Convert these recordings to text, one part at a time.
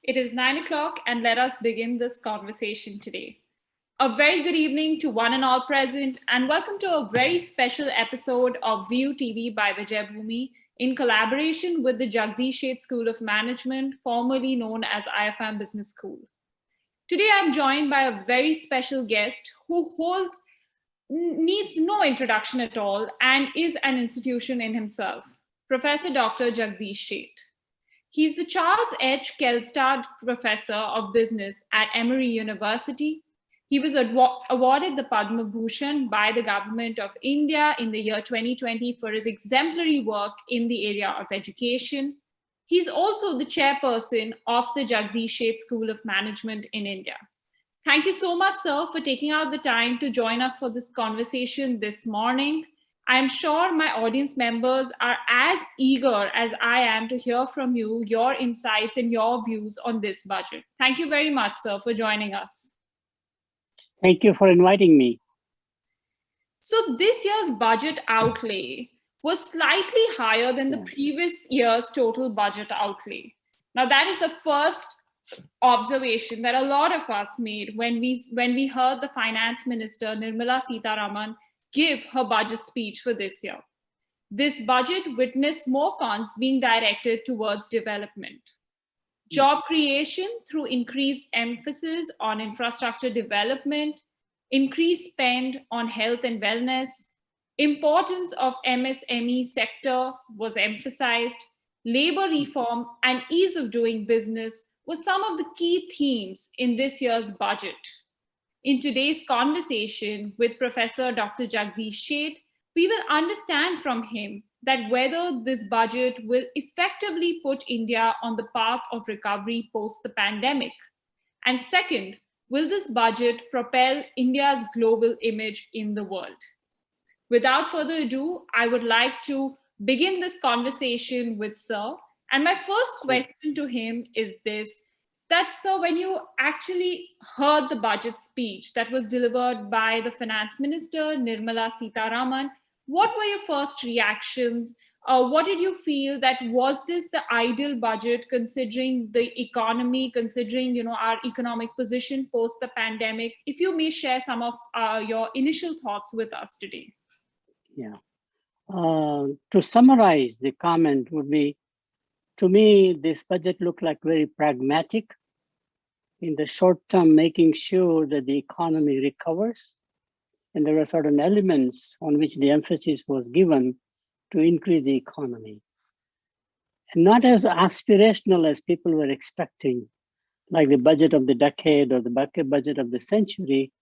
It is 9 o'clock, and let us begin this conversation today. A very good evening to one and all present, and welcome to a very special episode of VUTV by Vijaybhoomi in collaboration with the Jagdish Seth School of Management, formerly known as IFM Business School. Today, I'm joined by a very special guest who needs no introduction at all and is an institution in himself, Professor Dr. Jagdish Seth. He's the Charles H. Kelstad Professor of Business at Emory University. He was awarded the Padma Bhushan by the Government of India in the year 2020 for his exemplary work in the area of education. He's also the chairperson of the Jagdish Seth School of Management in India. Thank you so much, sir, for taking out the time to join us for this conversation this morning. I'm sure my audience members are as eager as I am to hear from you, your insights and your views on this budget. Thank you very much, sir, for joining us. Thank you for inviting me. So this year's budget outlay was slightly higher than the previous year's total budget outlay. Now, that is the first observation that a lot of us made when we heard the Finance Minister, Nirmala Sitharaman, give her budget speech for this year. This budget witnessed more funds being directed towards development. Job creation through increased emphasis on infrastructure development, increased spend on health and wellness, importance of MSME sector was emphasized, labor reform and ease of doing business were some of the key themes in this year's budget. In today's conversation with Professor Dr. Jagdish Seth, we will understand from him that whether this budget will effectively put India on the path of recovery post the pandemic. And second, will this budget propel India's global image in the world? Without further ado, I would like to begin this conversation with Sir. And my first question to him is this. So when you actually heard the budget speech that was delivered by the Finance Minister, Nirmala Sitharaman, what were your first reactions? What did you feel that was this the ideal budget considering the economy, considering our economic position post the pandemic? If you may share some of your initial thoughts with us today. Yeah. To summarize the comment would be, to me, this budget looked like very pragmatic in the short term, making sure that the economy recovers. And there were certain elements on which the emphasis was given to increase the economy. And not as aspirational as people were expecting, like the budget of the decade or the budget of the century.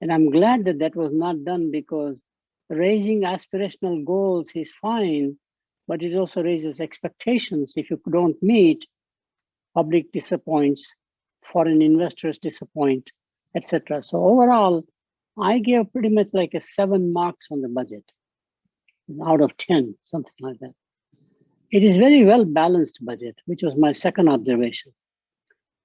And I'm glad that that was not done, because raising aspirational goals is fine, but it also raises expectations. If you don't meet, public disappoints, foreign investors disappoint, etc. So overall, I gave pretty much like a 7 marks on the budget out of 10, something like that. It is very well balanced budget, which was my second observation.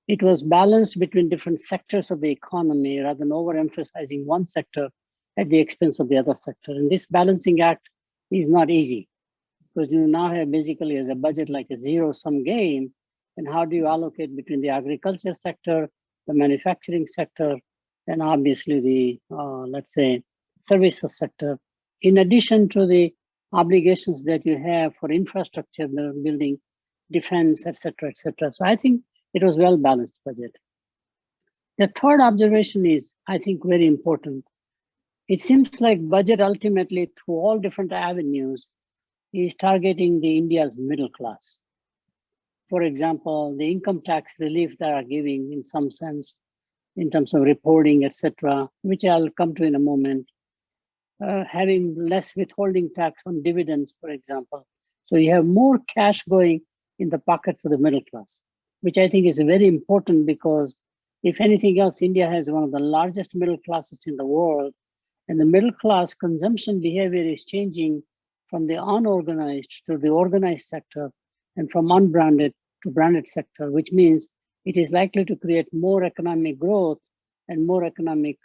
It was balanced between different sectors of the economy rather than overemphasizing one sector at the expense of the other sector. And this balancing act is not easy, because you now have basically as a budget like a zero-sum game. And how do you allocate between the agriculture sector, the manufacturing sector, and obviously the, let's say, services sector, in addition to the obligations that you have for infrastructure building, defense, etc., etc. So I think it was well-balanced budget. The third observation is, I think, very important. It seems like budget ultimately, through all different avenues, is targeting the India's middle class. For example, the income tax relief that are giving in some sense, in terms of reporting, etc., which I'll come to in a moment, having less withholding tax on dividends, for example. So you have more cash going in the pockets of the middle class, which I think is very important, because if anything else, India has one of the largest middle classes in the world, and the middle class consumption behavior is changing from the unorganized to the organized sector, and from unbranded to branded sector, which means it is likely to create more economic growth and more economic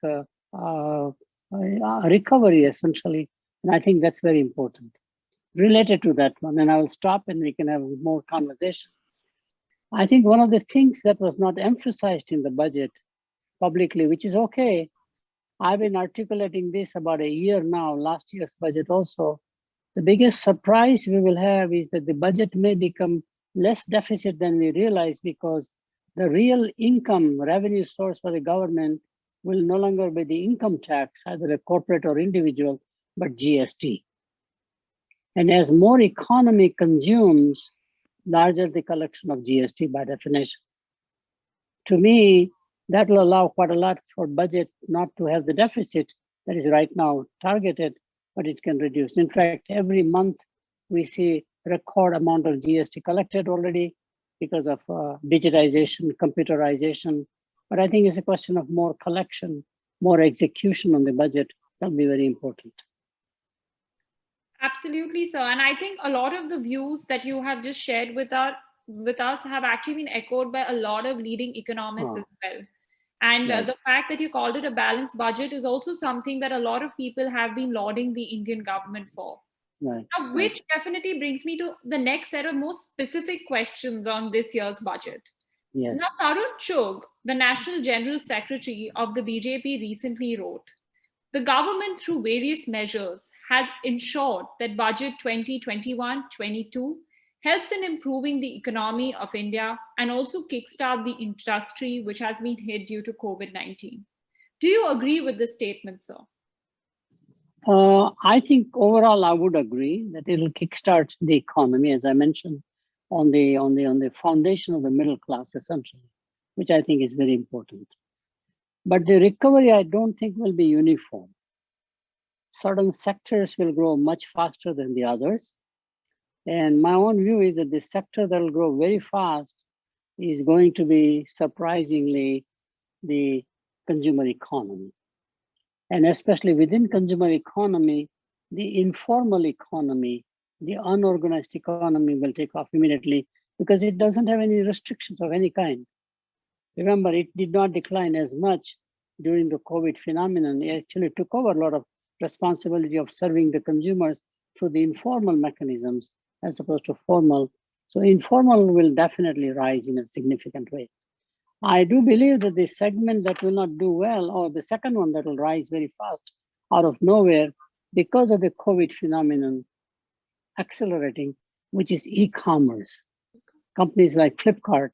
recovery, essentially. And I think that's very important. Related to that one, and I will stop and we can have more conversation. I think one of the things that was not emphasized in the budget publicly, which is okay, I've been articulating this about a year now, last year's budget also. The biggest surprise we will have is that the budget may become less deficit than we realize, because the real income revenue source for the government will no longer be the income tax, either a corporate or individual, but GST. And as more economy consumes, larger the collection of GST by definition. To me, that will allow quite a lot for budget not to have the deficit that is right now targeted, but it can reduce. In fact, every month we see record amount of GST collected already because of digitization, computerization. But I think it's a question of more collection, more execution on the budget. That'll be very important. Absolutely, sir. And I think a lot of the views that you have just shared with us have actually been echoed by a lot of leading economists as well. And Right. the fact that you called it a balanced budget is also something that a lot of people have been lauding the Indian government for. Right. Now, which definitely brings me to the next set of more specific questions on this year's budget. Yes. Now, Tarun Chugh, the National General Secretary of the BJP, recently wrote, the government, through various measures, has ensured that Budget 2021-22 helps in improving the economy of India and also kickstart the industry which has been hit due to COVID-19. Do you agree with this statement, sir? I think overall I would agree that it will kickstart the economy, as I mentioned, on the foundation of the middle class, essentially, which I think is very important. But the recovery, I don't think, will be uniform. Certain sectors will grow much faster than the others. And my own view is that the sector that will grow very fast is going to be surprisingly the consumer economy. And especially within consumer economy, the informal economy, the unorganized economy will take off immediately because it doesn't have any restrictions of any kind. Remember, it did not decline as much during the COVID phenomenon. It actually took over a lot of responsibility of serving the consumers through the informal mechanisms as opposed to formal. So informal will definitely rise in a significant way. I do believe that the segment that will not do well, or the second one that will rise very fast out of nowhere because of the COVID phenomenon accelerating, which is e-commerce. Companies like Flipkart,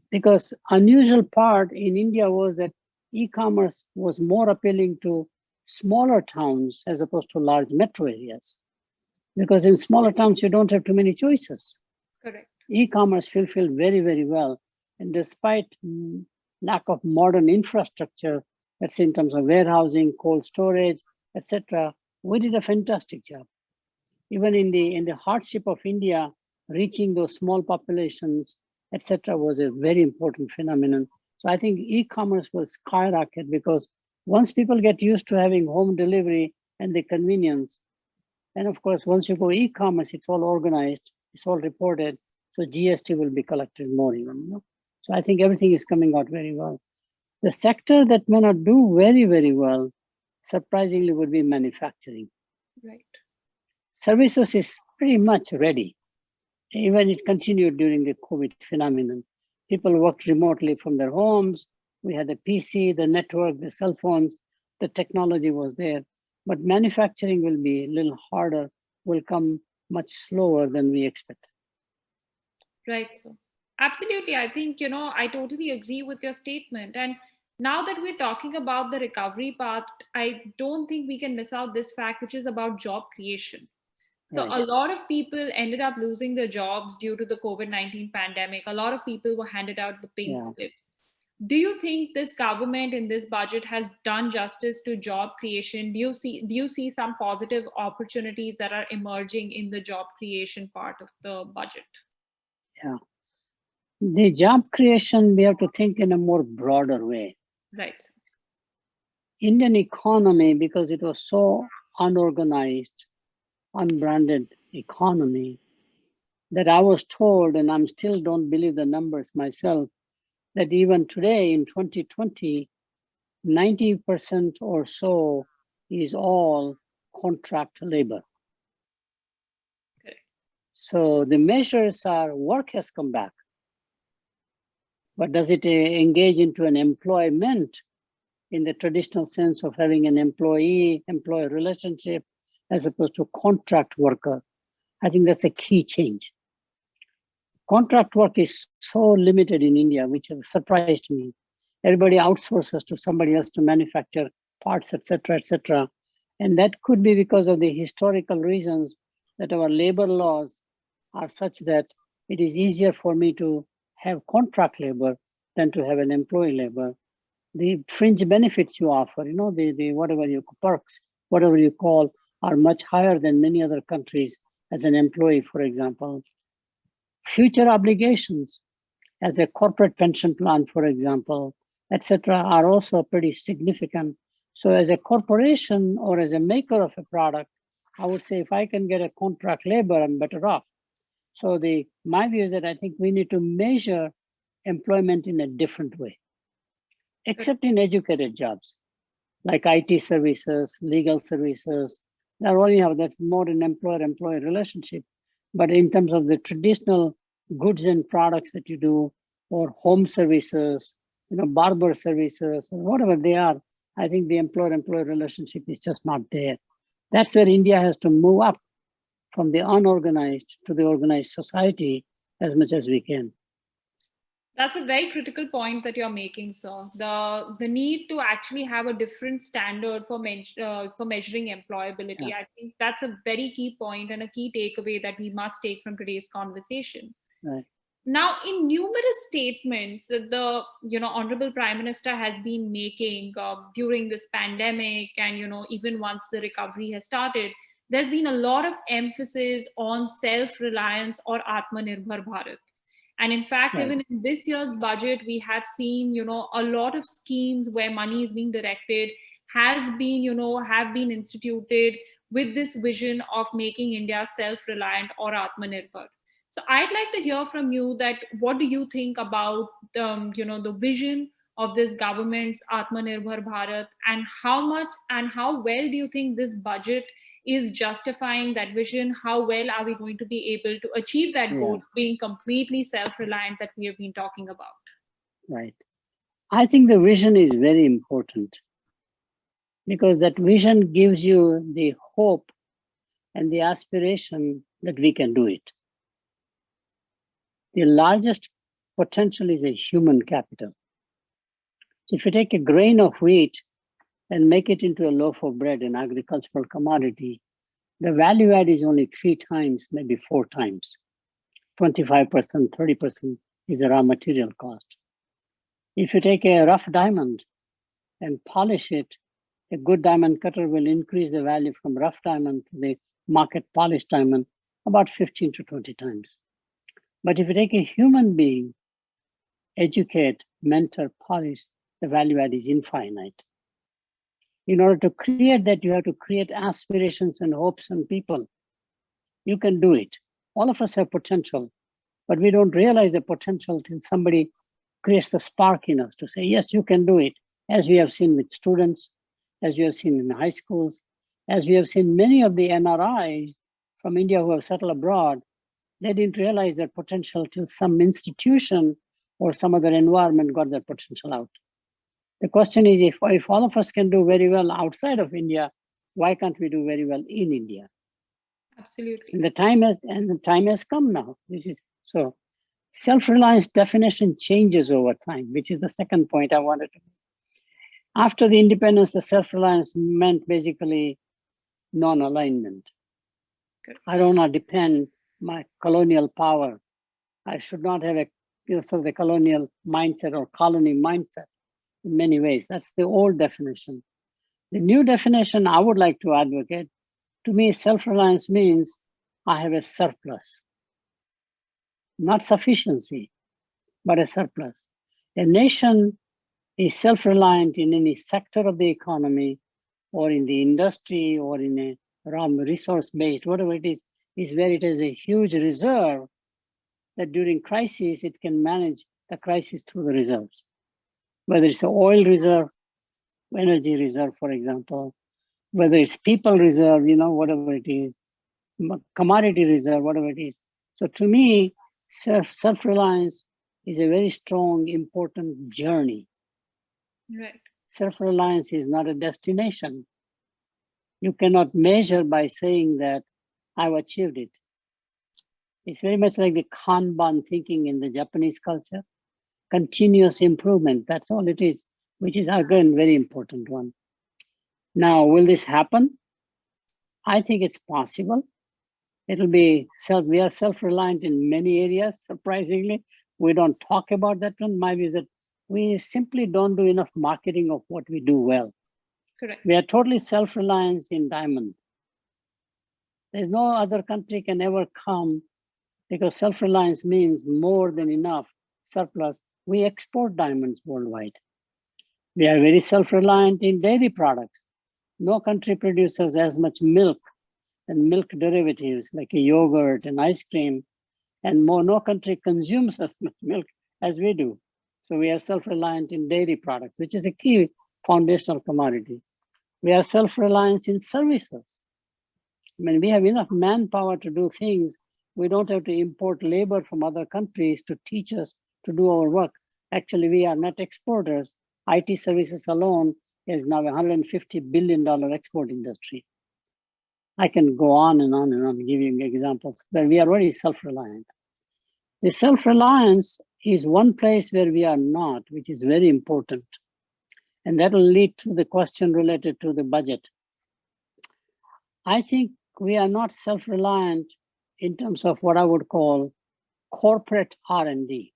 because unusual part in India was that e-commerce was more appealing to smaller towns as opposed to large metro areas. Because in smaller towns, you don't have too many choices. Correct. E-commerce fulfilled very, very well. And despite lack of modern infrastructure, let's say in terms of warehousing, cold storage, etc., we did a fantastic job. Even in the hardship of India, reaching those small populations, etc., was a very important phenomenon. So I think e-commerce will skyrocket because once people get used to having home delivery and the convenience, and of course, once you go e-commerce, it's all organized, it's all reported, so GST will be collected more even. You know? So I think everything is coming out very well. The sector that may not do very, very well, surprisingly, would be manufacturing. Right. Services is pretty much ready. Even it continued during the COVID phenomenon. People worked remotely from their homes. We had the PC, the network, the cell phones, the technology was there. But manufacturing will be a little harder, will come much slower than we expected. Right, sir. Absolutely. I think, I totally agree with your statement. And now that we're talking about the recovery part, I don't think we can miss out this fact, which is about job creation. So Right. a lot of people ended up losing their jobs due to the COVID-19 pandemic. A lot of people were handed out the pink slips. Do you think this government in this budget has done justice to job creation? Do you see some positive opportunities that are emerging in the job creation part of the budget? Yeah. The job creation, we have to think in a more broader way. Right. Indian economy, because it was so unorganized, unbranded economy, that I was told, and I still don't believe the numbers myself, that even today in 2020, 90% or so is all contract labor. Correct. So the measures are work has come back. but does it engage into an employment in the traditional sense of having an employee-employer relationship as opposed to contract worker? I think that's a key change. Contract work is so limited in India, which has surprised me. Everybody outsources to somebody else to manufacture parts, etc., etc. And that could be because of the historical reasons that our labor laws are such that it is easier for me to have contract labor than to have an employee labor. The fringe benefits you offer, the whatever you perks, whatever you call, are much higher than many other countries as an employee, for example. Future obligations as a corporate pension plan, for example, etc., are also pretty significant. So as a corporation or as a maker of a product, I would say if I can get a contract labor, I'm better off. So my view is that I think we need to measure employment in a different way, except in educated jobs, like IT services, legal services. That's more an employer-employee relationship. But in terms of the traditional goods and products that you do, or home services, barber services, or whatever they are, I think the employer-employee relationship is just not there. That's where India has to move up from the unorganized to the organized society as much as we can. That's a very critical point that you're making, sir. The need to actually have a different standard for measuring employability. Yeah. I think that's a very key point and a key takeaway that we must take from today's conversation. Right. Now, in numerous statements that the Honorable Prime Minister has been making during this pandemic, and even once the recovery has started, there's been a lot of emphasis on self-reliance or Atmanirbhar Bharat. And in fact, Right. even in this year's budget, we have seen, a lot of schemes where money is being directed have been instituted with this vision of making India self-reliant or Atmanirbhar. So I'd like to hear from you that what do you think about the vision of this government's Atmanirbhar Bharat, and how much and how well do you think this budget is justifying that vision? How well are we going to be able to achieve that goal, being completely self-reliant that we have been talking about? Right. I think the vision is very important, because that vision gives you the hope and the aspiration that we can do it. The largest potential is a human capital. So if you take a grain of wheat and make it into a loaf of bread, an agricultural commodity, the value add is only 3 times, maybe 4 times. 25%, 30% is the raw material cost. If you take a rough diamond and polish it, a good diamond cutter will increase the value from rough diamond to the market polished diamond about 15 to 20 times. But if you take a human being, educate, mentor, polish, the value add is infinite. In order to create that, you have to create aspirations and hopes in people. You can do it. All of us have potential, but we don't realize the potential till somebody creates the spark in us to say, yes, you can do it, as we have seen with students, as we have seen in high schools, as we have seen many of the NRIs from India who have settled abroad. They didn't realize their potential till some institution or some other environment got their potential out. The question is, if all of us can do very well outside of India, why can't we do very well in India? Absolutely. And the time has come now. So self-reliance definition changes over time, which is the second point I wanted to make. After the independence, the self-reliance meant basically non-alignment. Good. I don't want to depend my colonial power. I should not have a sort of the colonial mindset or colony mindset in many ways. That's the old definition. The new definition I would like to advocate, to me, self-reliance means I have a surplus. Not sufficiency, but a surplus. A nation is self-reliant in any sector of the economy or in the industry or in a raw resource base, whatever it is where it has a huge reserve that during crisis, it can manage the crisis through the reserves. Whether it's an oil reserve, energy reserve, for example, whether it's people reserve, whatever it is, commodity reserve, whatever it is. So to me, self-reliance is a very strong, important journey. Right. Self-reliance is not a destination. You cannot measure by saying that I've achieved it. It's very much like the Kanban thinking in the Japanese culture. Continuous improvement, that's all it is, which is again very important one. Now, will this happen? I think it's possible. It'll be we are self-reliant in many areas, surprisingly. We don't talk about that one. My view is that we simply don't do enough marketing of what we do well. Correct. We are totally self-reliant in diamond. There's no other country can ever come because self-reliance means more than enough surplus. We export diamonds worldwide. We are very self-reliant in dairy products. No country produces as much milk and milk derivatives like a yogurt and ice cream, and no country consumes as much milk as we do. So we are self-reliant in dairy products, which is a key foundational commodity. We are self-reliant in services. I mean, we have enough manpower to do things. We don't have to import labor from other countries to teach us to do our work. Actually, we are net exporters. IT services alone is now a $150 billion export industry. I can go on and on and on, giving examples, but we are already self-reliant. The self-reliance is one place where we are not, which is very important. And that will lead to the question related to the budget. I think we are not self-reliant in terms of what I would call corporate R&D,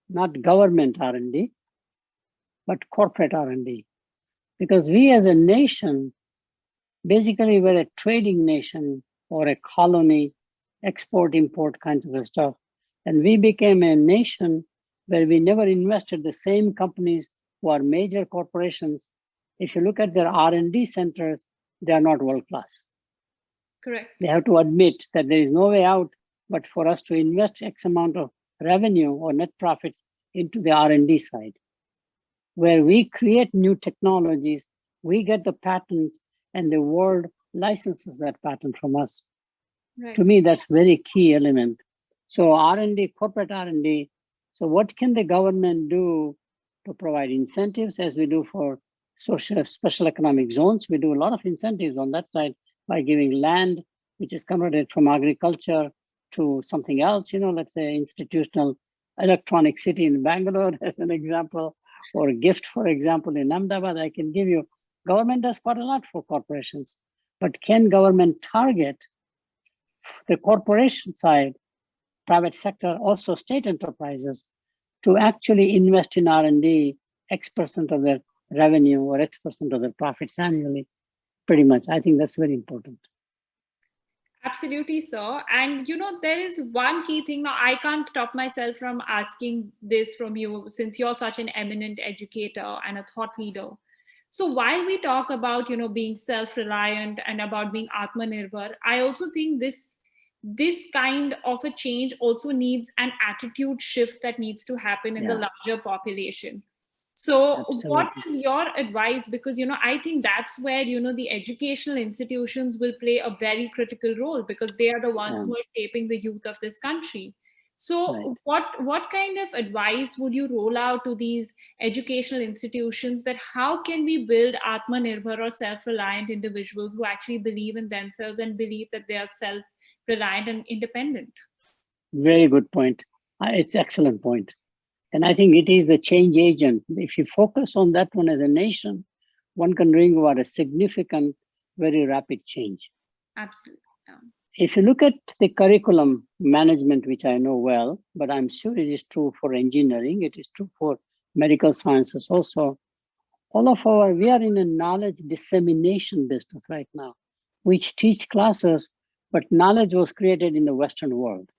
not government R&D, but corporate R&D. Because we as a nation, basically we're a trading nation or a colony, export, import kinds of stuff. And we became a nation where we never invested the same companies who are major corporations. If you look at their R&D centers, they are not world-class. Correct. They have to admit that there is no way out but for us to invest X amount of revenue or net profits into the R&D side, where we create new technologies, we get the patents, and the world licenses that patent from us. Right. To me, that's very key element. So R&D, corporate R&D. So what can the government do to provide incentives as we do for social special economic zones? We do a lot of incentives on that side by giving land, which is converted from agriculture to something else, let's say institutional electronic city in Bangalore as an example, or GIFT, for example, in Ahmedabad. I can give you, government does quite a lot for corporations, but can government target the corporation side, private sector, also state enterprises, to actually invest in R&D X% of their revenue or X% of their profits annually? Pretty much. I think that's very important. Absolutely, sir. And there is one key thing. Now, I can't stop myself from asking this from you, since you're such an eminent educator and a thought leader. So while we talk about, being self-reliant and about being Atmanirbhar, I also think this kind of a change also needs an attitude shift that needs to happen in the larger population. So Absolutely. What is your advice? Because, I think that's where, the educational institutions will play a very critical role, because they are the ones who are shaping the youth of this country. So what kind of advice would you roll out to these educational institutions, that how can we build Atmanirbhar or self-reliant individuals who actually believe in themselves and believe that they are self-reliant and independent? Very good point. It's an excellent point. And I think it is the change agent. If you focus on that one as a nation, one can bring about a significant, very rapid change. Absolutely. Yeah. If you look at the curriculum management, which I know well, but I'm sure it is true for engineering, it is true for medical sciences also. We are in a knowledge dissemination business right now, which teach classes, but knowledge was created in the Western world.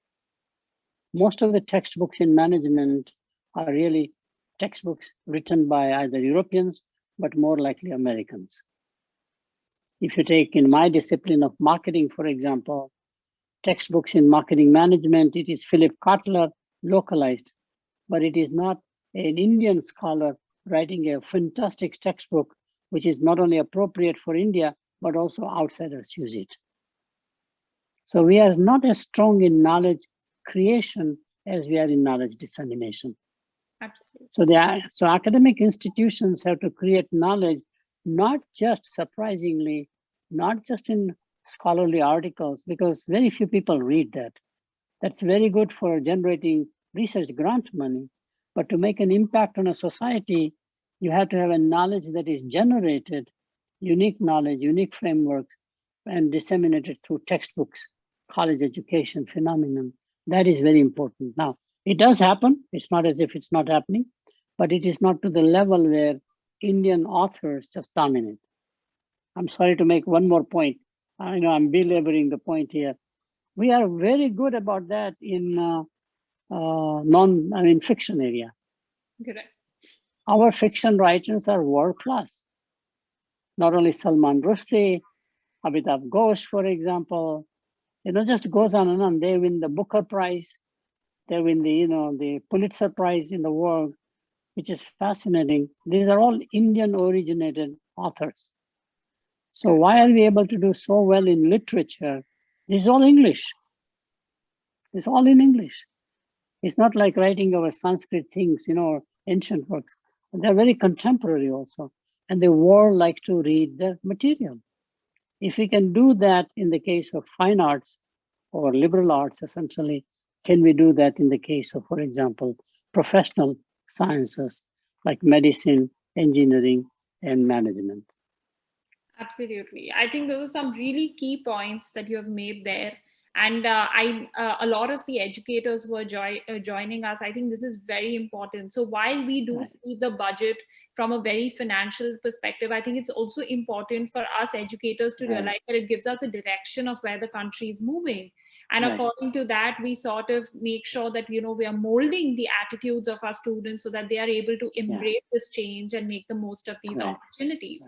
Most of the textbooks in management are really textbooks written by either Europeans, but more likely Americans. If you take in my discipline of marketing, for example, textbooks in marketing management, it is Philip Kotler localized, but it is not an Indian scholar writing a fantastic textbook, which is not only appropriate for India, but also outsiders use it. So we are not as strong in knowledge creation as we are in knowledge dissemination. Absolutely. So academic institutions have to create knowledge, not just surprisingly, not just in scholarly articles, because very few people read that. That's very good for generating research grant money. But to make an impact on a society, you have to have a knowledge that is generated, unique knowledge, unique frameworks, and disseminated through textbooks, college education phenomenon. That is very important. Now, it does happen. It's not as if it's not happening, but it is not to the level where Indian authors just dominate. I'm sorry to make one more point. I know I'm belaboring the point here. We are very good about that in fiction area. Correct. Our fiction writers are world class. Not only Salman Rushdie, Amitabh Ghosh, for example, just goes on and on. They win the Booker Prize. They win the Pulitzer Prize in the world, which is fascinating. These are all Indian originated authors. So why are we able to do so well in literature? This is all English. It's all in English. It's not like writing our Sanskrit things, or ancient works. They're very contemporary also. And the world like to read the material. If we can do that in the case of fine arts or liberal arts, essentially, can we do that in the case of, for example, professional sciences like medicine, engineering, and management? Absolutely. I think those are some really key points that you have made there. And a lot of the educators who are joining us, I think this is very important. So while we do see the budget from a very financial perspective, I think it's also important for us educators to realize that it gives us a direction of where the country is moving. And according to that, we sort of make sure that, we are molding the attitudes of our students so that they are able to embrace this change and make the most of these opportunities.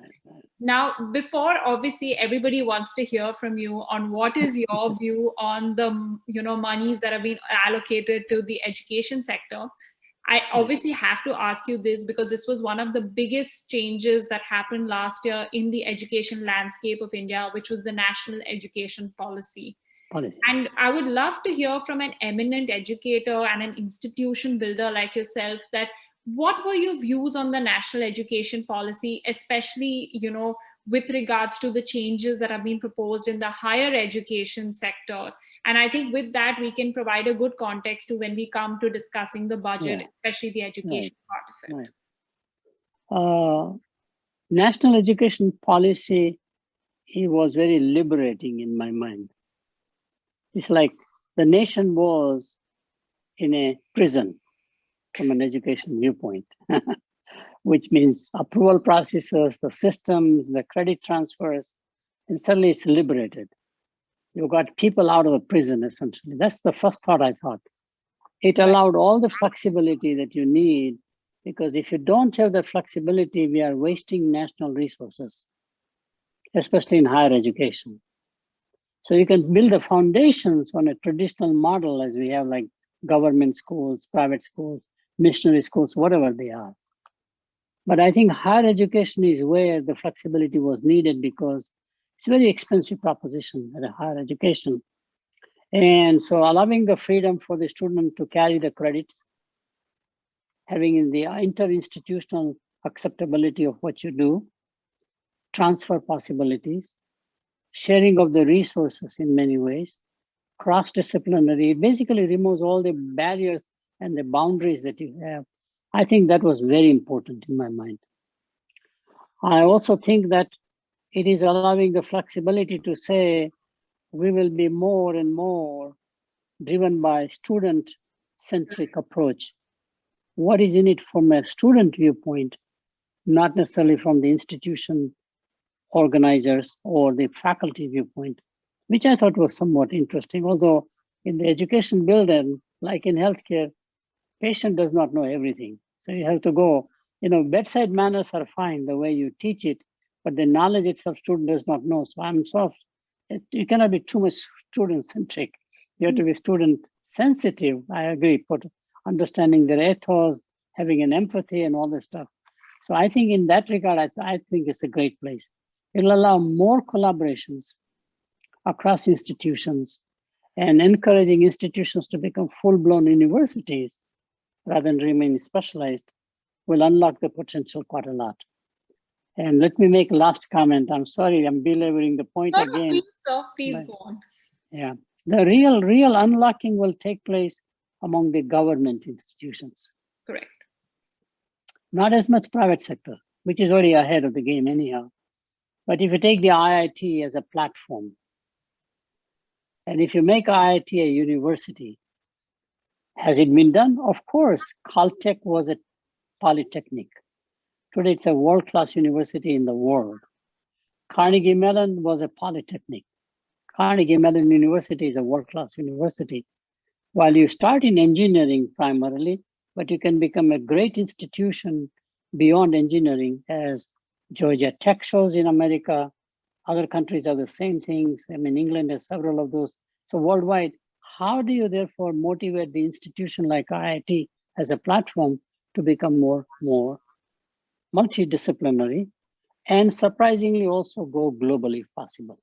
Now, before, obviously, everybody wants to hear from you on what is your view on the, monies that have been allocated to the education sector. I obviously have to ask you this because this was one of the biggest changes that happened last year in the education landscape of India, which was the National Education Policy. And I would love to hear from an eminent educator and an institution builder like yourself that what were your views on the national education policy, especially, with regards to the changes that have been proposed in the higher education sector. And I think with that, we can provide a good context to when we come to discussing the budget, especially the education part of it. National education policy, it was very liberating in my mind. It's like the nation was in a prison from an education viewpoint, which means approval processes, the systems, the credit transfers, and suddenly it's liberated. You got people out of the prison, essentially. That's the first thought I thought. It allowed all the flexibility that you need, because if you don't have the flexibility, we are wasting national resources, especially in higher education. So you can build the foundations on a traditional model as we have like government schools, private schools, missionary schools, whatever they are. But I think higher education is where the flexibility was needed because it's a very expensive proposition at a higher education. And so allowing the freedom for the student to carry the credits, having the inter-institutional acceptability of what you do, transfer possibilities, sharing of the resources in many ways, cross-disciplinary, it basically removes all the barriers and the boundaries that you have. I think that was very important in my mind. I also think that it is allowing the flexibility to say we will be more and more driven by student-centric approach. What is in it from a student viewpoint, not necessarily from the institution organizers or the faculty viewpoint, which I thought was somewhat interesting. Although in the education building, like in healthcare, patient does not know everything. So you have to go, bedside manners are fine, the way you teach it, but the knowledge itself student does not know. So I'm you cannot be too much student-centric. You have to be student-sensitive, I agree, but understanding their ethos, having an empathy and all this stuff. So I think in that regard, I think it's a great place. It'll allow more collaborations across institutions and encouraging institutions to become full-blown universities rather than remain specialized will unlock the potential quite a lot. And let me make a last comment. I'm sorry, I'm belaboring the point No, again. please, sir, please but, go on. Yeah, the real unlocking will take place among the government institutions. Correct. Not as much private sector, which is already ahead of the game anyhow. But if you take the IIT as a platform, and if you make IIT a university, has it been done? Of course, Caltech was a polytechnic. Today it's a world-class university in the world. Carnegie Mellon was a polytechnic. Carnegie Mellon University is a world-class university. While you start in engineering primarily, but you can become a great institution beyond engineering, as Georgia Tech shows in America. Other countries have the same things. I mean, England has several of those. So worldwide, how do you therefore motivate the institution like IIT as a platform to become more multidisciplinary and surprisingly also go globally if possible?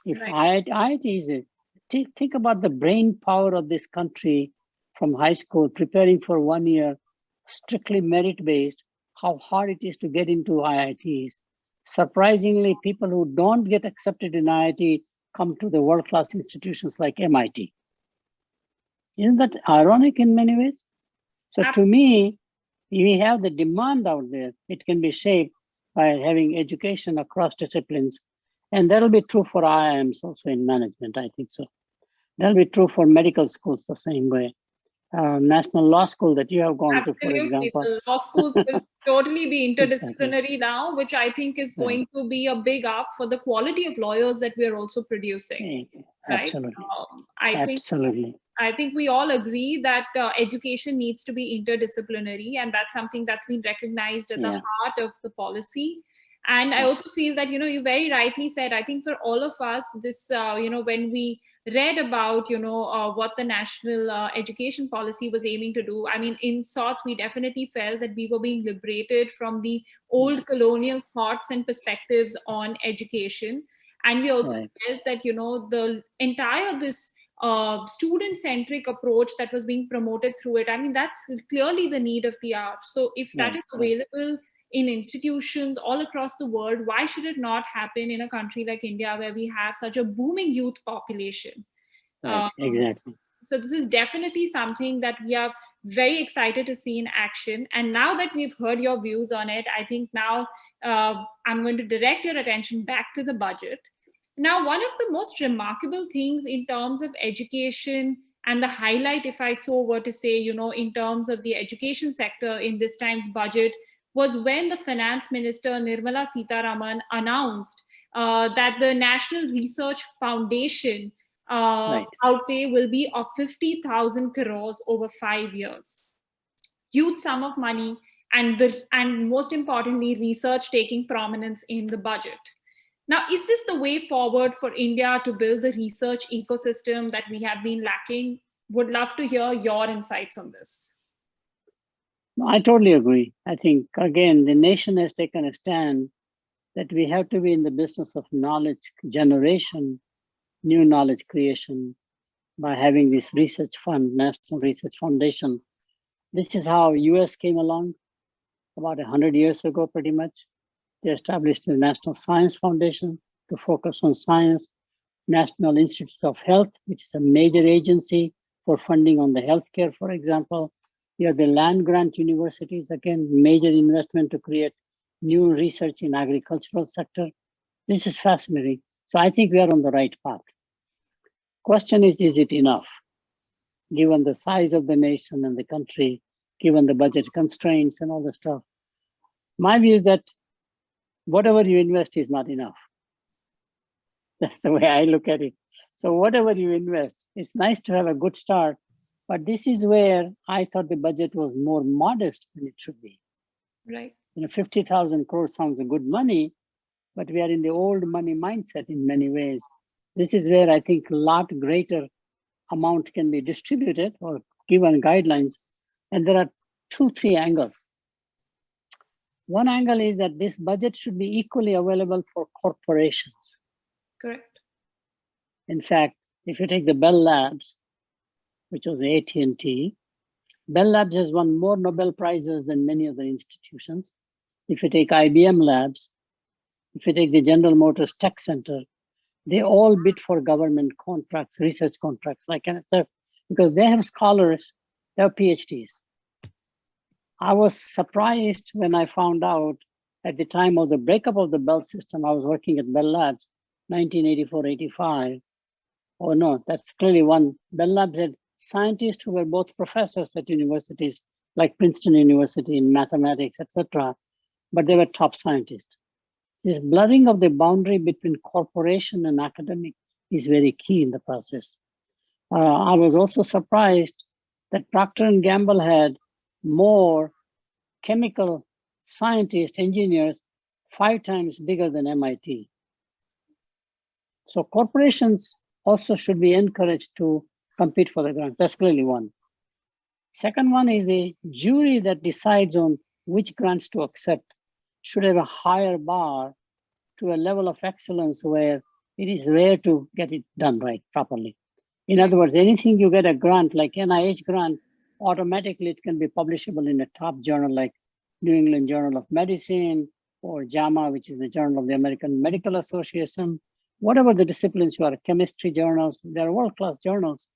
If Right. IIT is think about the brain power of this country from high school, preparing for 1 year, strictly merit-based, how hard it is to get into IITs. Surprisingly, people who don't get accepted in IIT come to the world-class institutions like MIT. Isn't that ironic in many ways? So to me, we have the demand out there. It can be shaped by having education across disciplines. And that'll be true for IIMs also in management, I think so. That'll be true for medical schools the same way. National Law School that you have gone to, for example. The law schools will totally be interdisciplinary Exactly. now, which I think is going to be a big up for the quality of lawyers that we are also producing. Absolutely. Right? Absolutely. I think we all agree that education needs to be interdisciplinary, and that's something that's been recognized at the heart of the policy. And I also feel that, you very rightly said, I think for all of us, this, when we read about, what the national education policy was aiming to do, I mean, in sorts, we definitely felt that we were being liberated from the old colonial thoughts and perspectives on education. And we also felt that, the entire this student-centric approach that was being promoted through it, I mean, that's clearly the need of the hour. So if that is available in institutions all across the world, why should it not happen in a country like India, where we have such a booming youth population? Exactly. So this is definitely something that we are very excited to see in action. And now that we've heard your views on it, I think now I'm going to direct your attention back to the budget. Now, one of the most remarkable things in terms of education, and the highlight, if I so were to say, in terms of the education sector in this time's budget, was when the finance minister Nirmala Sitharaman announced that the National Research Foundation outlay will be of 50,000 crores over 5 years. Huge sum of money, and most importantly, research taking prominence in the budget. Now, is this the way forward for India to build the research ecosystem that we have been lacking? Would love to hear your insights on this. I totally agree. I think, again, the nation has taken a stand that we have to be in the business of knowledge generation, new knowledge creation, by having this research fund, National Research Foundation. This is how US came along about 100 years ago, pretty much. They established the National Science Foundation to focus on science, National Institute of Health, which is a major agency for funding on the healthcare, for example. You have the land grant universities, again, major investment to create new research in agricultural sector. This is fascinating. So I think we are on the right path. Question is it enough? Given the size of the nation and the country, given the budget constraints and all the stuff. My view is that whatever you invest is not enough. That's the way I look at it. So whatever you invest, it's nice to have a good start, but this is where I thought the budget was more modest than it should be. Right. 50,000 crores sounds a good money, but we are in the old money mindset in many ways. This is where I think a lot greater amount can be distributed or given guidelines. And there are 2-3 angles. One angle is that this budget should be equally available for corporations. Correct. In fact, If you take the Bell Labs, which was AT&T, Bell Labs has won more Nobel Prizes than many other institutions. If you take IBM Labs, if you take the General Motors Tech Center, they all bid for government contracts, research contracts like NSF, because they have scholars, they have PhDs. I was surprised when I found out at the time of the breakup of the Bell system, I was working at Bell Labs, 1984-85. Oh no, that's clearly one. Bell Labs had scientists who were both professors at universities like Princeton University in mathematics, etc., but they were top scientists. This blurring of the boundary between corporation and academic is very key in the process. I was also surprised that Procter & Gamble had more chemical scientists, engineers, 5 times bigger than MIT. So corporations also should be encouraged to compete for the grants. That's clearly one. Second one is the jury that decides on which grants to accept should have a higher bar to a level of excellence where it is rare to get it done right properly. In other words, anything you get a grant like NIH grant, automatically it can be publishable in a top journal like New England Journal of Medicine or JAMA, which is the Journal of the American Medical Association. Whatever the disciplines you are, chemistry journals, they're world-class journals.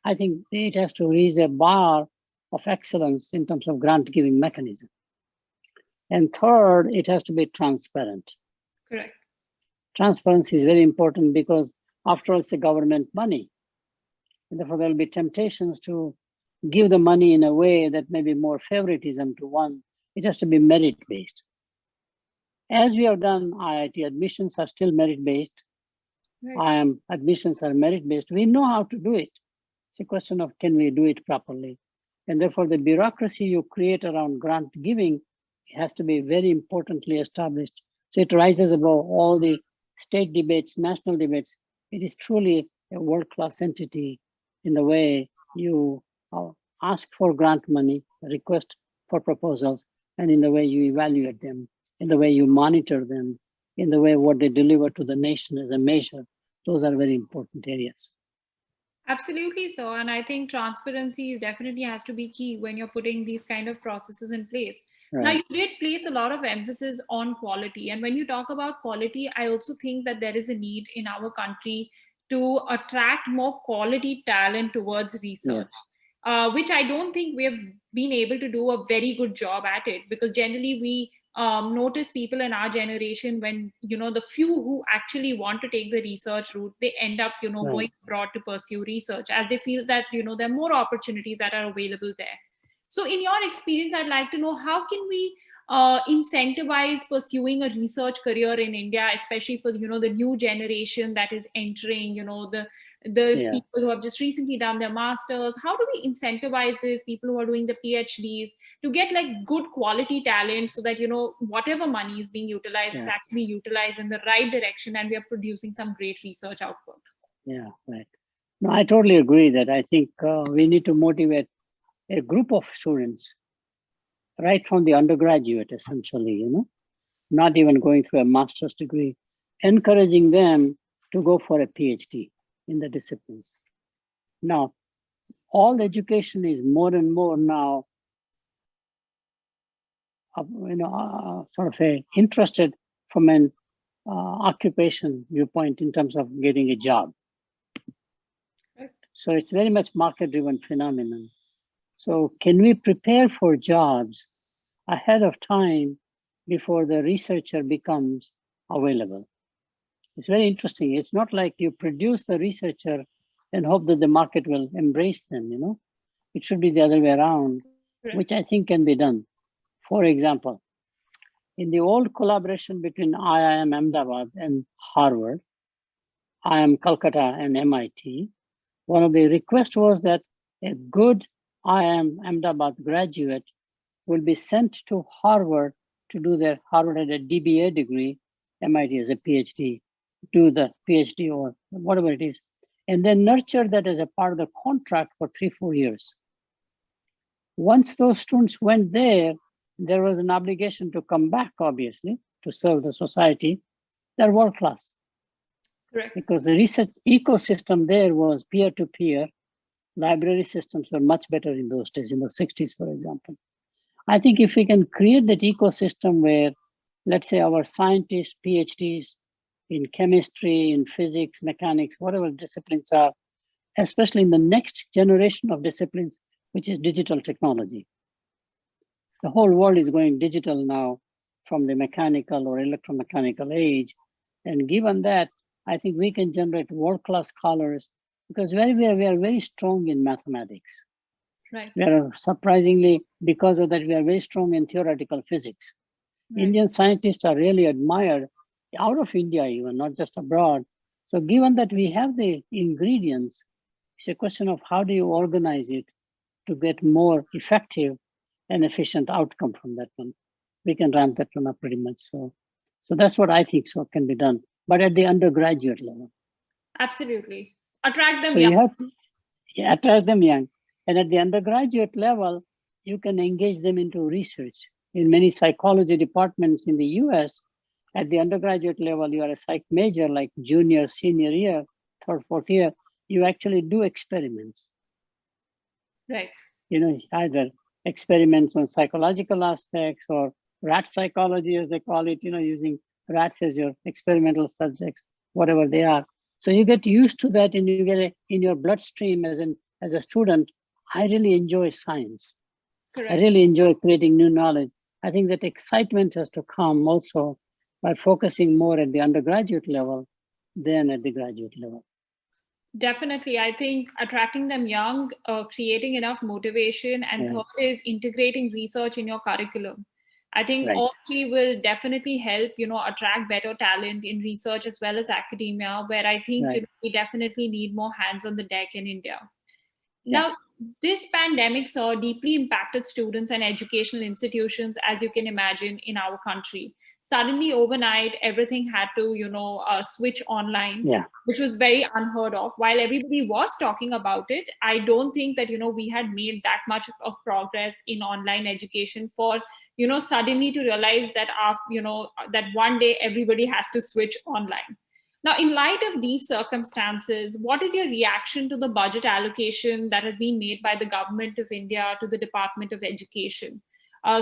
I think it has to raise a bar of excellence in terms of grant-giving mechanism. And third, it has to be transparent. Correct. Transparency is very important because after all, it's the government money. And therefore, there'll be temptations to give the money in a way that may be more favoritism to one. It has to be merit-based. As we have done, IIT admissions are still merit-based. Right. IIM admissions are merit-based. We know how to do it. It's a question of can we do it properly? And therefore, the bureaucracy you create around grant giving has to be very importantly established. So it rises above all the state debates, national debates. It is truly a world-class entity in the way you ask for grant money, request for proposals, and in the way you evaluate them, in the way you monitor them, in the way what they deliver to the nation as a measure. Those are very important areas. Absolutely so. And I think transparency definitely has to be key when you're putting these kind of processes in place. Right. Now, you did place a lot of emphasis on quality. And when you talk about quality, I also think that there is a need in our country to attract more quality talent towards research, Yes. which I don't think we have been able to do a very good job at it, because generally we notice people in our generation when, the few who actually want to take the research route, they end up, Right. going abroad to pursue research as they feel that, there are more opportunities that are available there. So in your experience, I'd like to know, how can we incentivize pursuing a research career in India, especially for, the new generation that is entering, the people who have just recently done their masters? How do we incentivize this, people who are doing the PhDs, to get like good quality talent so that, whatever money is being utilized, it's actually utilized in the right direction and we are producing some great research output? Yeah, right. No, I totally agree that I think we need to motivate a group of students right from the undergraduate, essentially, not even going through a master's degree, encouraging them to go for a PhD in the disciplines. Now, all education is more and more now, sort of interested from an occupation viewpoint in terms of getting a job. Right. So it's very much market-driven phenomenon. So can we prepare for jobs ahead of time before the researcher becomes available? It's very interesting. It's not like you produce the researcher and hope that the market will embrace them, It should be the other way around, which I think can be done. For example, in the old collaboration between IIM Ahmedabad and Harvard, IIM Calcutta and MIT, one of the requests was that a good IIM Ahmedabad graduate will be sent to Harvard to do their, Harvard had a DBA degree, MIT has a PhD, do the PhD or whatever it is, and then nurture that as a part of the contract for 3-4 years. Once those students went there was an obligation to come back, obviously, to serve the society. They're world class. Correct. Because the research ecosystem there was peer-to-peer. Library systems were much better in those days, in the 60s, for example. I think if we can create that ecosystem where, let's say, our scientists, PhDs in chemistry, in physics, mechanics, whatever disciplines are, especially in the next generation of disciplines, which is digital technology. The whole world is going digital now from the mechanical or electromechanical age. And given that, I think we can generate world-class scholars because we are very strong in mathematics. Right. We are surprisingly, because of that, we are very strong in theoretical physics. Right. Indian scientists are really admired out of India even, not just abroad. So given that we have the ingredients, it's a question of how do you organize it to get more effective and efficient outcome from that one. We can ramp that one up pretty much. So that's what I think so can be done, but at the undergraduate level. Absolutely. Attract them so young. You have to attract them young. And at the undergraduate level, you can engage them into research. In many psychology departments in the US, at the undergraduate level, you are a psych major, like junior, senior year, third, fourth year, you actually do experiments. Right. Either experiments on psychological aspects or rat psychology, as they call it, using rats as your experimental subjects, whatever they are. So you get used to that and you get it in your bloodstream as a student. I really enjoy science. Correct. I really enjoy creating new knowledge. I think that excitement has to come also by focusing more at the undergraduate level than at the graduate level. Definitely. I think attracting them young, creating enough motivation, and third is integrating research in your curriculum. I think all three will definitely help, attract better talent in research as well as academia, where I think we definitely need more hands on the deck in India. Now, this pandemic saw deeply impacted students and educational institutions, as you can imagine, in our country. Suddenly, overnight, everything had to, switch online, which was very unheard of. While everybody was talking about it, I don't think that, we had made that much of progress in online education for, suddenly to realize that, that one day everybody has to switch online. Now, in light of these circumstances, what is your reaction to the budget allocation that has been made by the government of India to the Department of Education?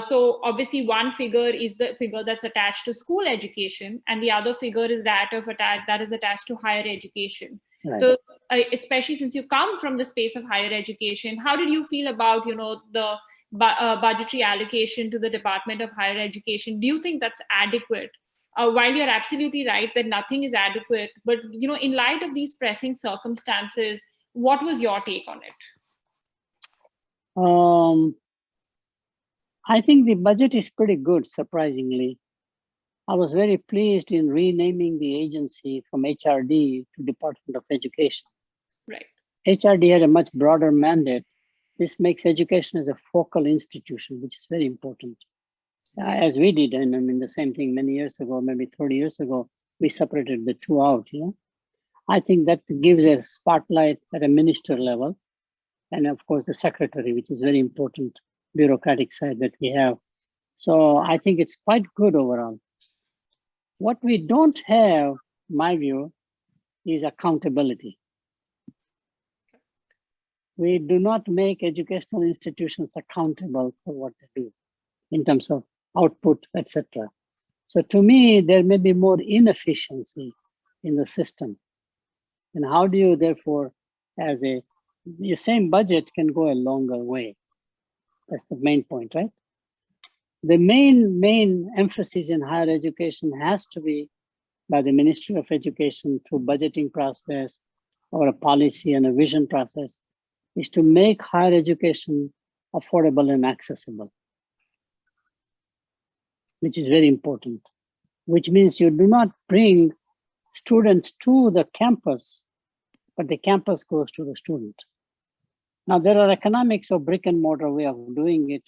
So obviously one figure is the figure that's attached to school education, and the other figure is that is attached to higher education. Right. So especially since you come from the space of higher education, how did you feel about the budgetary allocation to the Department of Higher Education? Do you think that's adequate? While you're absolutely right that nothing is adequate, but in light of these pressing circumstances, what was your take on it? I think the budget is pretty good, surprisingly. I was very pleased in renaming the agency from HRD to Department of Education. Right. HRD had a much broader mandate. This makes education as a focal institution, which is very important. As we did, and I mean the same thing many years ago, maybe 30 years ago, we separated the two out. I think that gives a spotlight at a minister level, and of course the secretary, which is very important bureaucratic side that we have. So I think it's quite good overall. What we don't have, my view, is accountability. We do not make educational institutions accountable for what they do in terms of output, etc. So to me, there may be more inefficiency in the system. And how do you therefore, the same budget can go a longer way? That's the main point, right? The main emphasis in higher education has to be by the Ministry of Education through budgeting process or a policy and a vision process, is to make higher education affordable and accessible, which is very important, which means you do not bring students to the campus, but the campus goes to the student. Now, there are economics of brick and mortar way of doing it.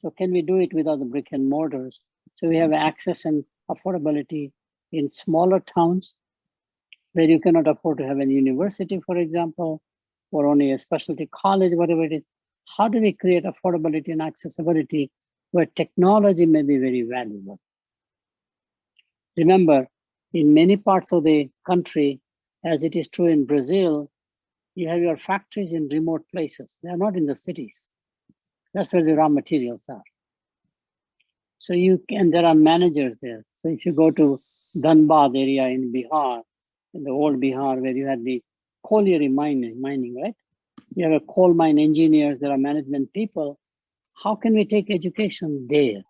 So can we do it without the brick and mortars? So we have access and affordability in smaller towns where you cannot afford to have a university, for example, or only a specialty college, whatever it is. How do we create affordability and accessibility where technology may be very valuable? Remember, in many parts of the country, as it is true in Brazil, you have your factories in remote places. They are not in the cities. That's where the raw materials are. So there are managers there. So if you go to Dhanbad area in Bihar, in the old Bihar, where you had the colliery mining, right? You have a coal mine engineers, there are management people. How can we take education there?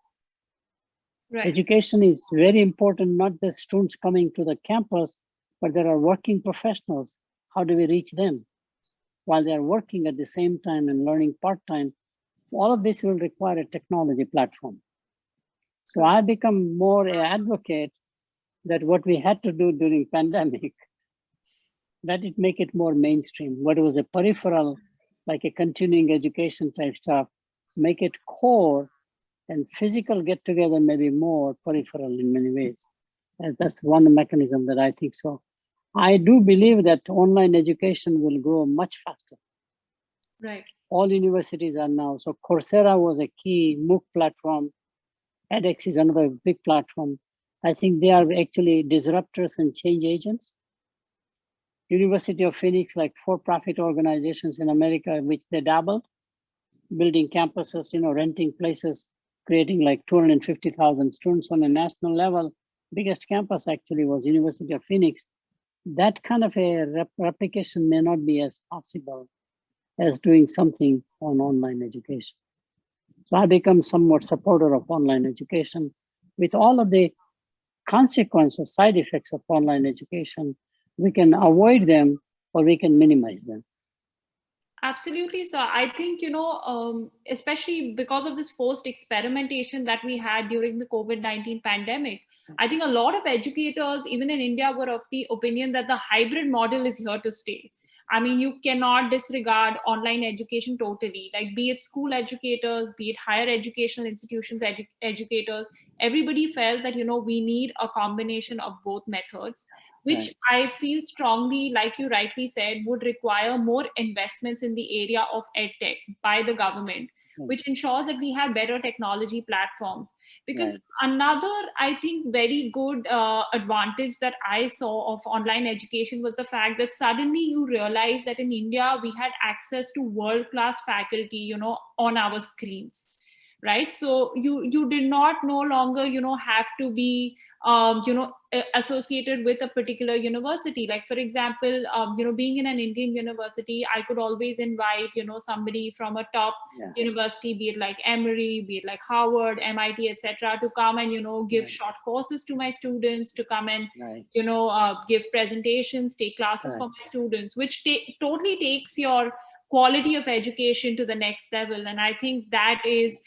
Right. Education is very important, not the students coming to the campus, but there are working professionals. How do we reach them? While they are working at the same time and learning part-time, all of this will require a technology platform. So I become more an advocate that what we had to do during pandemic, that it make it more mainstream. What was a peripheral, like a continuing education type stuff, make it core, and physical get together maybe more peripheral in many ways. And that's one mechanism that I think so. I do believe that online education will grow much faster. Right. All universities are now. So Coursera was a key MOOC platform. edX is another big platform. I think they are actually disruptors and change agents. University of Phoenix, like for-profit organizations in America, which they dabbled, building campuses, renting places, creating like 250,000 students on a national level. Biggest campus actually was University of Phoenix. That kind of a replication may not be as possible as doing something on online education. So I become somewhat supporter of online education with all of the consequences, side effects of online education. We can avoid them or we can minimize them. Absolutely. So I think, especially because of this forced experimentation that we had during the COVID-19 pandemic, I think a lot of educators, even in India, were of the opinion that the hybrid model is here to stay. I mean, you cannot disregard online education totally, like be it school educators, be it higher educational institutions, educators, everybody felt that, we need a combination of both methods, which I feel strongly, like you rightly said, would require more investments in the area of edtech by the government, which ensures that we have better technology platforms. Because another, I think, very good advantage that I saw of online education was the fact that suddenly you realize that in India, we had access to world-class faculty, on our screens. Right. So you did not no longer, have to be associated with a particular university. Like, for example, being in an Indian university, I could always invite, somebody from a top university, be it like Emory, be it like Harvard, MIT, etc., to come and, give short courses to my students, to come and, give presentations, take classes for my students, which totally takes your quality of education to the next level. And I think that is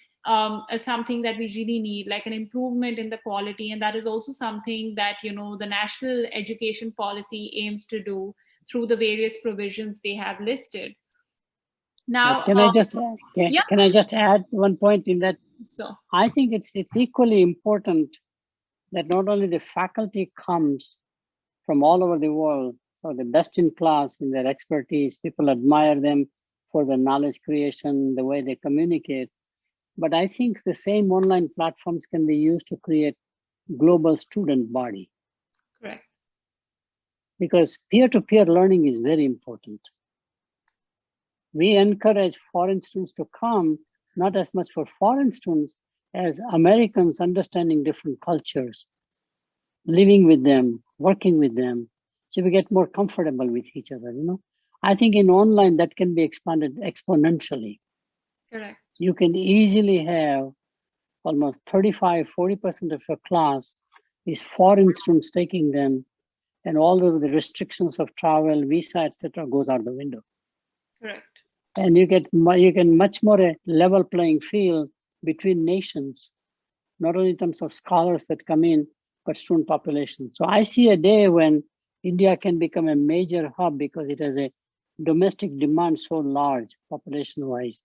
something that we really need, like an improvement in the quality. And that is also something that, the national education policy aims to do through the various provisions they have listed. Now, can I just add one point in that? So I think it's equally important that not only the faculty comes from all over the world, or the best in class in their expertise, people admire them for their knowledge creation, the way they communicate. But I think the same online platforms can be used to create global student body. Correct. Because peer-to-peer learning is very important. We encourage foreign students to come, not as much for foreign students as Americans understanding different cultures, living with them, working with them, so we get more comfortable with each other, I think in online that can be expanded exponentially. Correct. You can easily have almost 35-40% of your class is foreign students taking them, and all of the restrictions of travel, visa, etc., goes out the window. Correct. And you can much more a level playing field between nations, not only in terms of scholars that come in, but student population. So I see a day when India can become a major hub because it has a domestic demand so large population-wise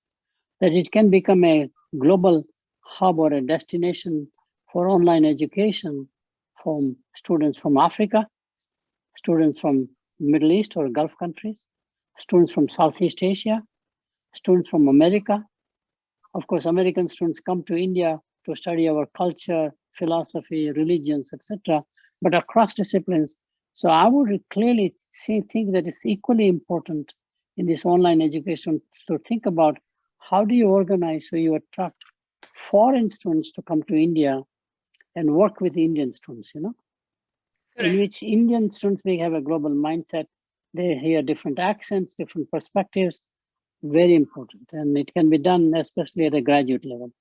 that it can become a global hub or a destination for online education from students from Africa, students from Middle East or Gulf countries, students from Southeast Asia, students from America. Of course, American students come to India to study our culture, philosophy, religions, etc., but across disciplines. So I would clearly think that it's equally important in this online education to think about how do you organize so you attract foreign students to come to India and work with Indian students, in which Indian students may have a global mindset. They hear different accents, different perspectives, very important. And it can be done, especially at a graduate level.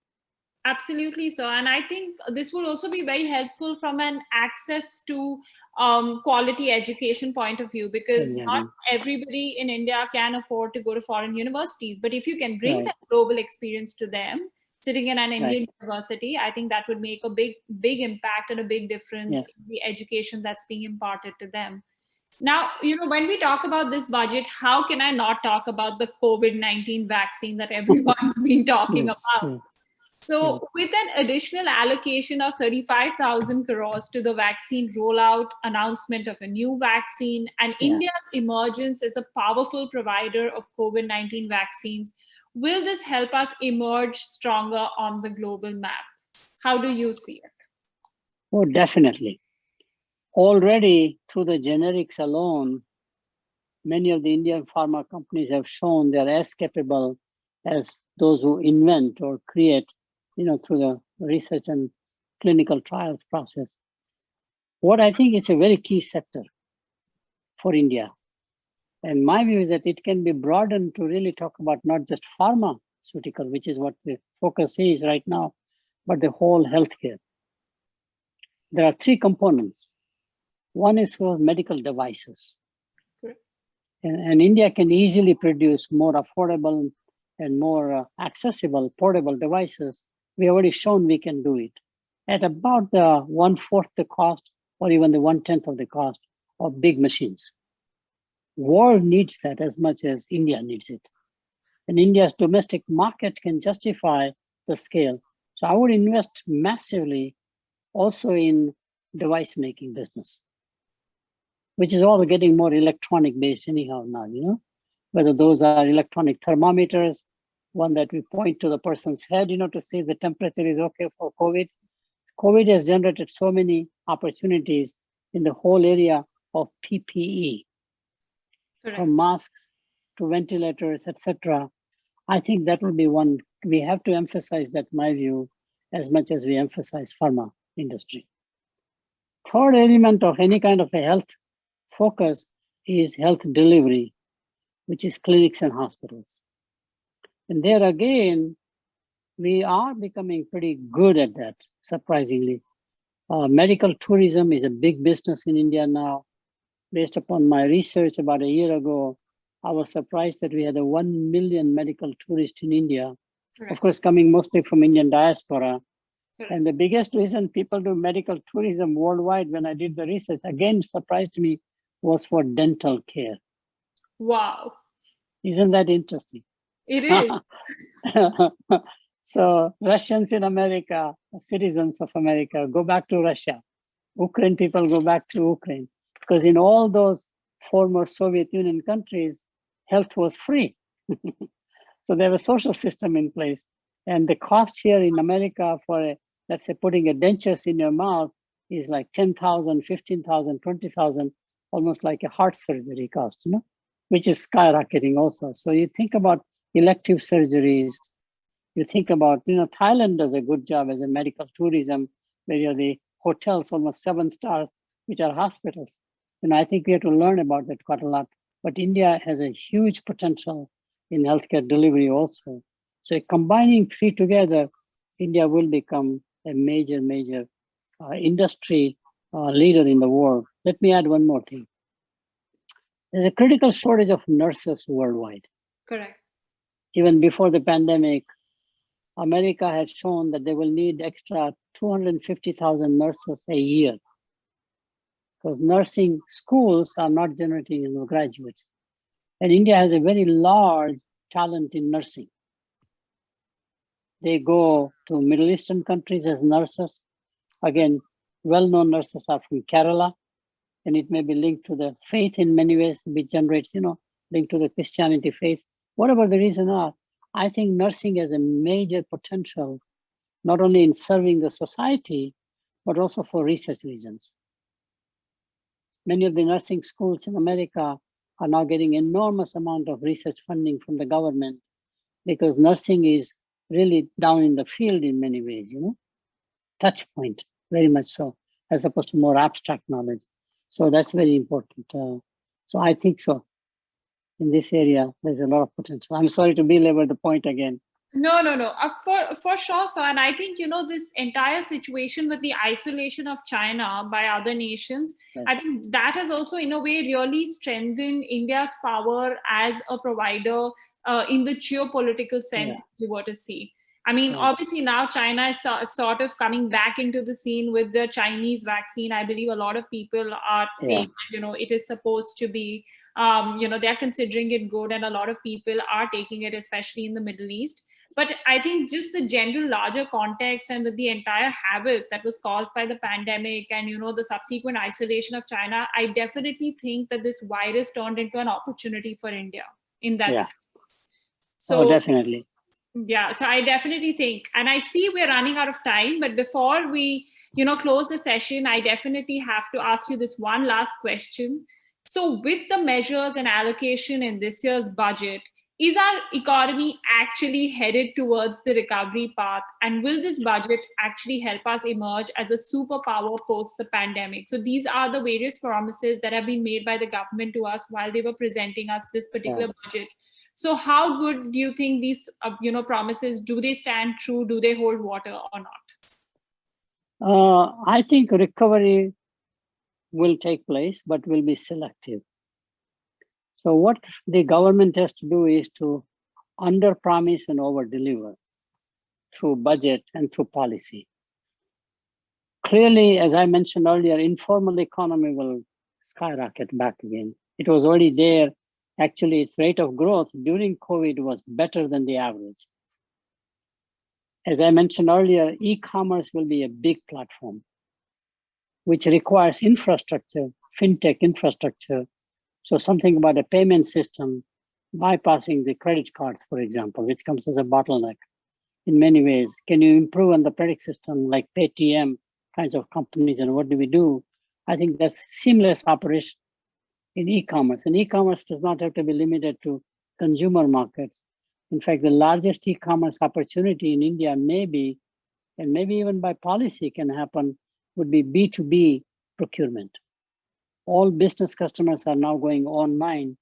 Absolutely so. And I think this would also be very helpful from an access to quality education point of view, because not everybody in India can afford to go to foreign universities. But if you can bring that global experience to them, sitting in an Indian university, I think that would make a big impact and a big difference in the education that's being imparted to them. Now, when we talk about this budget, how can I not talk about the COVID-19 vaccine that everyone's been talking about? So with an additional allocation of 35,000 crores to the vaccine rollout, announcement of a new vaccine, and India's emergence as a powerful provider of COVID-19 vaccines, will this help us emerge stronger on the global map? How do you see it? Oh, definitely. Already through the generics alone, many of the Indian pharma companies have shown they're as capable as those who invent or create, through the research and clinical trials process. What I think is a very key sector for India. And my view is that it can be broadened to really talk about not just pharmaceutical, which is what the focus is right now, but the whole healthcare. There are three components. One is for medical devices. And India can easily produce more affordable and more accessible portable devices. We already shown we can do it at about the 1/4 the cost, or even the 1/10 of the cost of big machines. World needs that as much as India needs it. And India's domestic market can justify the scale. So I would invest massively also in device making business, which is all getting more electronic based anyhow now, whether those are electronic thermometers, one that we point to the person's head, to see the temperature is okay for COVID. COVID has generated so many opportunities in the whole area of PPE, from masks to ventilators, etc. I think that will be one. We have to emphasize that, my view, as much as we emphasize pharma industry. Third element of any kind of a health focus is health delivery, which is clinics and hospitals. And there again, we are becoming pretty good at that, surprisingly. Medical tourism is a big business in India now. Based upon my research about a year ago, I was surprised that we had 1 million medical tourists in India, of course, coming mostly from Indian diaspora. And the biggest reason people do medical tourism worldwide, when I did the research, again surprised me, was for dental care. Wow. Isn't that interesting? It is. So Russians in America, citizens of America, go back to Russia. Ukraine people go back to Ukraine. Because in all those former Soviet Union countries, health was free. So they have a social system in place. And the cost here in America for, let's say, putting a dentures in your mouth is like 10,000, 15,000, 20,000, almost like a heart surgery cost, which is skyrocketing also. So you think about elective surgeries, you think about, Thailand does a good job as a medical tourism, where you have the hotels, almost 7 stars, which are hospitals. I think we have to learn about that quite a lot. But India has a huge potential in healthcare delivery also. So combining three together, India will become a major industry leader in the world. Let me add one more thing. There's a critical shortage of nurses worldwide. Correct. Even before the pandemic, America had shown that they will need extra 250,000 nurses a year, because nursing schools are not generating graduates. And India has a very large talent in nursing. They go to Middle Eastern countries as nurses. Again, well-known nurses are from Kerala, and it may be linked to the faith in many ways, which generates, linked to the Christianity faith. Whatever the reason are, I think nursing has a major potential, not only in serving the society, but also for research reasons. Many of the nursing schools in America are now getting enormous amount of research funding from the government because nursing is really down in the field in many ways, touch point, very much so, as opposed to more abstract knowledge. So that's very important. So I think so. In this area, there's a lot of potential. I'm sorry to belabor the point again. No, no, no. For sure, sir. And I think, this entire situation with the isolation of China by other nations, Right. I think that has also, in a way, really strengthened India's power as a provider in the geopolitical sense, if you were to see. I mean, obviously now China is sort of coming back into the scene with the Chinese vaccine. I believe a lot of people are saying, it is supposed to be, they're considering it good, and a lot of people are taking it, especially in the Middle East. But I think just the general larger context and with the entire havoc that was caused by the pandemic and, the subsequent isolation of China, I definitely think that this virus turned into an opportunity for India in that sense. So, definitely. Yeah, so I definitely think, and I see we're running out of time, but before we, close the session, I definitely have to ask you this one last question. So with the measures and allocation in this year's budget, is our economy actually headed towards the recovery path? And will this budget actually help us emerge as a superpower post the pandemic? So these are the various promises that have been made by the government to us while they were presenting us this particular budget. So how good do you think these, promises, do they stand true? Do they hold water or not? I think recovery will take place, but will be selective. So what the government has to do is to under-promise and over-deliver through budget and through policy. Clearly, as I mentioned earlier, informal economy will skyrocket back again. It was already there. Actually, its rate of growth during COVID was better than the average. As I mentioned earlier, e-commerce will be a big platform, which requires infrastructure, fintech infrastructure. So something about a payment system, bypassing the credit cards, for example, which comes as a bottleneck in many ways. Can you improve on the credit system like Paytm kinds of companies, and what do we do? I think that's seamless operation in e-commerce. And e-commerce does not have to be limited to consumer markets. In fact, the largest e-commerce opportunity in India maybe, and maybe even by policy can happen, would be B2B procurement. All business customers are now going online,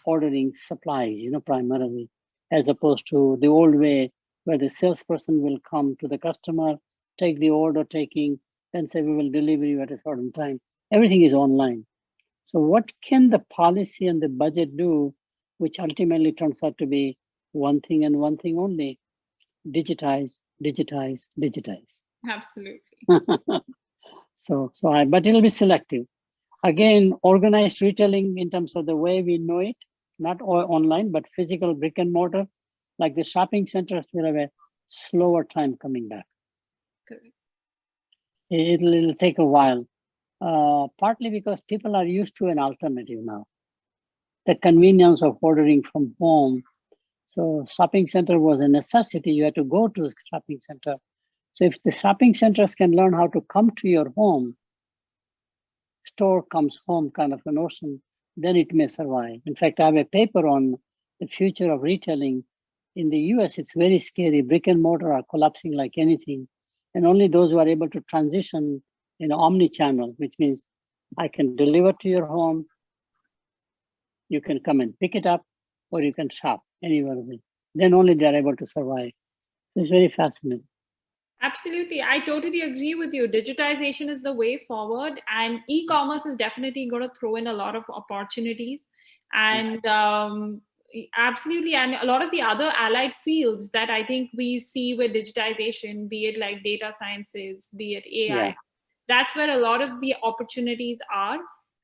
ordering supplies, primarily, as opposed to the old way where the salesperson will come to the customer, take the order taking, then say, we will deliver you at a certain time. Everything is online. So what can the policy and the budget do, which ultimately turns out to be one thing and one thing only? Digitize, digitize, digitize. Absolutely. But it'll be selective. Again, organized retailing in terms of the way we know it, not online, but physical brick and mortar, like the shopping centers will have a slower time coming back. Correct. It'll take a while. Partly because people are used to an alternative now. The convenience of ordering from home. So shopping center was a necessity. You had to go to the shopping center. So if the shopping centers can learn how to come to your home, store comes home kind of a notion, then it may survive. In fact, I have a paper on the future of retailing. In the US, it's very scary. Brick and mortar are collapsing like anything. And only those who are able to transition in omni-channel, which means I can deliver to your home, you can come and pick it up, or you can shop anywhere. Then only they're able to survive. So it's very fascinating. Absolutely. I totally agree with you. Digitization is the way forward, and e-commerce is definitely going to throw in a lot of opportunities. And absolutely. And a lot of the other allied fields that I think we see with digitization, be it like data sciences, be it AI, that's where a lot of the opportunities are.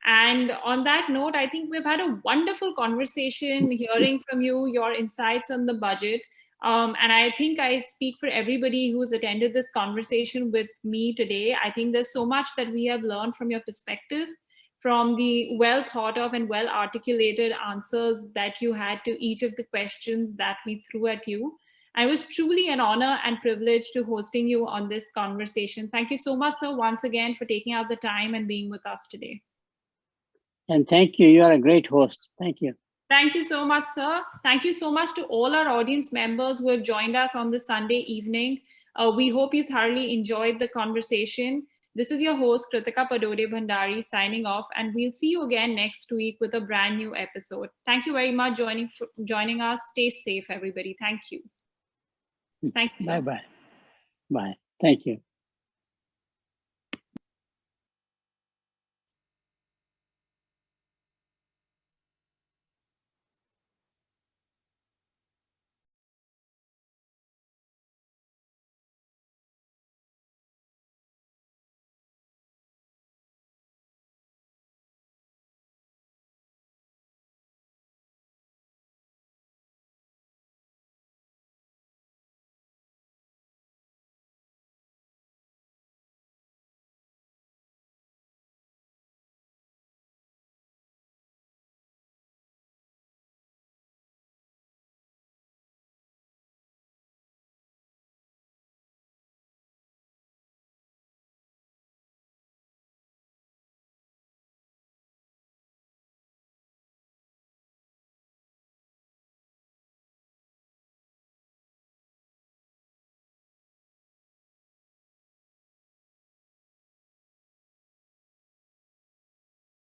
And on that note, I think we've had a wonderful conversation hearing from you, your insights on the budget. And I think I speak for everybody who's attended this conversation with me today. I think there's so much that we have learned from your perspective, from the well thought of and well articulated answers that you had to each of the questions that we threw at you. I was truly an honor and privilege to hosting you on this conversation. Thank you so much, sir, once again for taking out the time and being with us today. And thank you. You are a great host. Thank you. Thank you so much, sir. Thank you so much to all our audience members who have joined us on this Sunday evening. We hope you thoroughly enjoyed the conversation. This is your host, Kritika Padode Bhandari, signing off, and we'll see you again next week with a brand new episode. Thank you very much joining us. Stay safe, everybody. Thank you. Thank you, sir. Bye-bye. Bye. Thank you.